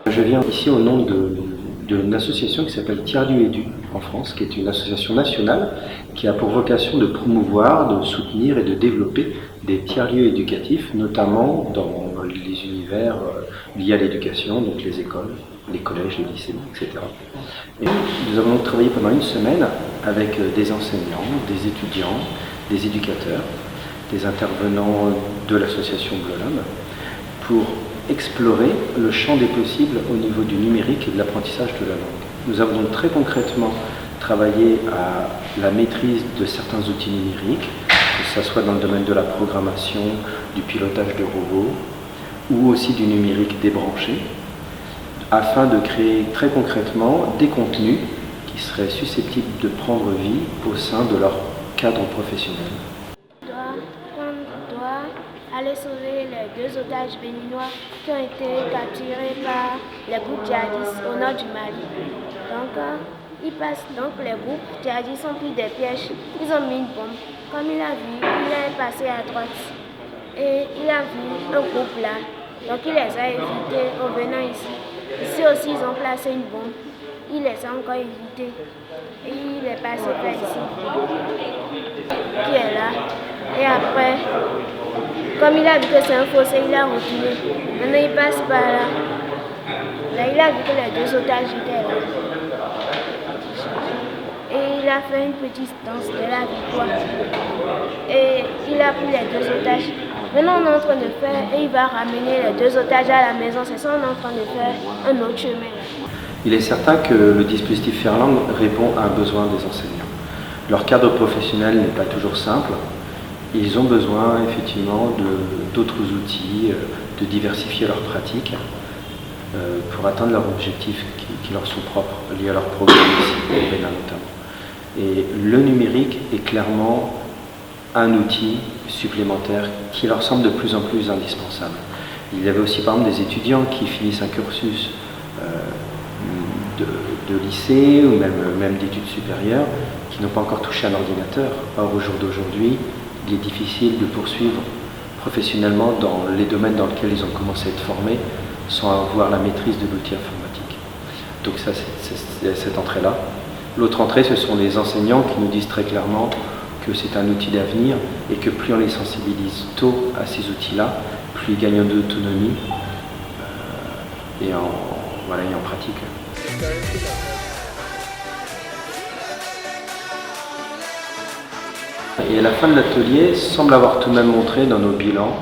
Je viens ici au nom d'une association qui s'appelle Tiers-Lieux Édu en France, qui est une association nationale qui a pour vocation de promouvoir, de soutenir et de développer des tiers-lieux éducatifs, notamment dans les univers liés à l'éducation, donc les écoles, les collèges, les lycées, etc. Et nous avons donc travaillé pendant une semaine avec des enseignants, des étudiants, des éducateurs, des intervenants de l'association Bleu Lab pour explorer le champ des possibles au niveau du numérique et de l'apprentissage de la langue. Nous avons donc très concrètement travaillé à la maîtrise de certains outils numériques, que ce soit dans le domaine de la programmation, du pilotage de robots ou aussi du numérique débranché, afin de créer très concrètement des contenus qui seraient susceptibles de prendre vie au sein de leur cadre professionnel. On doit aller sauver les 2 otages béninois qui ont été capturés par les groupes djihadistes au nord du Mali. Donc les groupes djihadistes ont pris des pièges, ils ont mis une bombe. Comme il a vu, il est passé à droite et il a vu un groupe là. Donc il les a évités en venant ici. Ici aussi ils ont placé une bombe. Il les a encore évités et il est passé par ici, qui est là. Et après, comme il a vu que c'est un fossé, il a reculé. Maintenant il passe par là. Là il a vu que les 2 otages étaient là. Et il a fait une petite danse de la victoire. Et il a pris les 2 otages. Maintenant on est en train de faire, et il va ramener les 2 otages à la maison. C'est ça, on est en train de faire un autre chemin. Il est certain que le dispositif Fairlang répond à un besoin des enseignants. Leur cadre professionnel n'est pas toujours simple. Ils ont besoin effectivement d'autres outils, de diversifier leurs pratiques pour atteindre leurs objectifs qui leur sont propres, liés à leur programme ici, au Bénin notamment. Et le numérique est clairement un outil supplémentaire qui leur semble de plus en plus indispensable. Il y avait aussi par exemple des étudiants qui finissent un cursus de lycée ou même d'études supérieures qui n'ont pas encore touché un ordinateur. Or, au jour d'aujourd'hui, il est difficile de poursuivre professionnellement dans les domaines dans lesquels ils ont commencé à être formés sans avoir la maîtrise de l'outil informatique. Donc ça, c'est cette entrée-là. L'autre entrée, ce sont les enseignants qui nous disent très clairement que c'est un outil d'avenir et que plus on les sensibilise tôt à ces outils-là, plus ils gagnent en autonomie et en pratique. Et à la fin de l'atelier, semble avoir tout de même montré dans nos bilans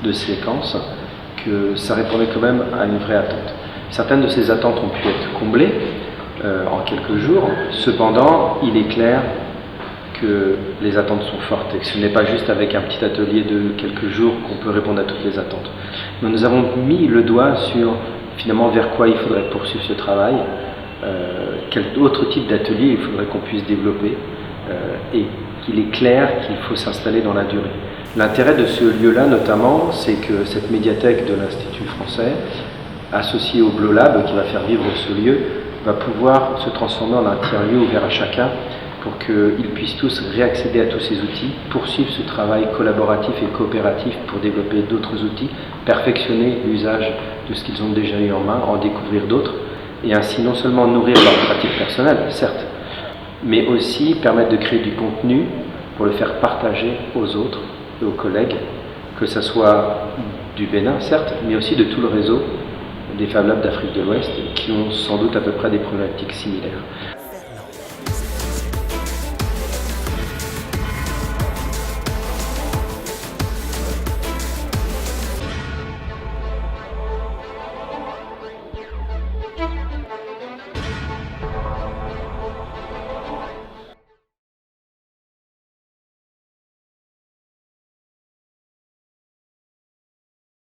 de séquences que ça répondait quand même à une vraie attente. Certaines de ces attentes ont pu être comblées en quelques jours. Cependant, il est clair que les attentes sont fortes et que ce n'est pas juste avec un petit atelier de quelques jours qu'on peut répondre à toutes les attentes. Mais nous avons mis le doigt sur finalement vers quoi il faudrait poursuivre ce travail, quel autre type d'atelier il faudrait qu'on puisse développer et qu'il est clair qu'il faut s'installer dans la durée. L'intérêt de ce lieu-là notamment, c'est que cette médiathèque de l'Institut français, associée au Bleu Lab qui va faire vivre ce lieu, va pouvoir se transformer en un tiers-lieu ouvert à chacun pour qu'ils puissent tous réaccéder à tous ces outils, poursuivre ce travail collaboratif et coopératif pour développer d'autres outils, perfectionner l'usage de ce qu'ils ont déjà eu en main, en découvrir d'autres, et ainsi non seulement nourrir leur pratique personnelle, certes, mais aussi permettre de créer du contenu pour le faire partager aux autres et aux collègues, que ce soit du Bénin, certes, mais aussi de tout le réseau des Fab Labs d'Afrique de l'Ouest qui ont sans doute à peu près des problématiques similaires.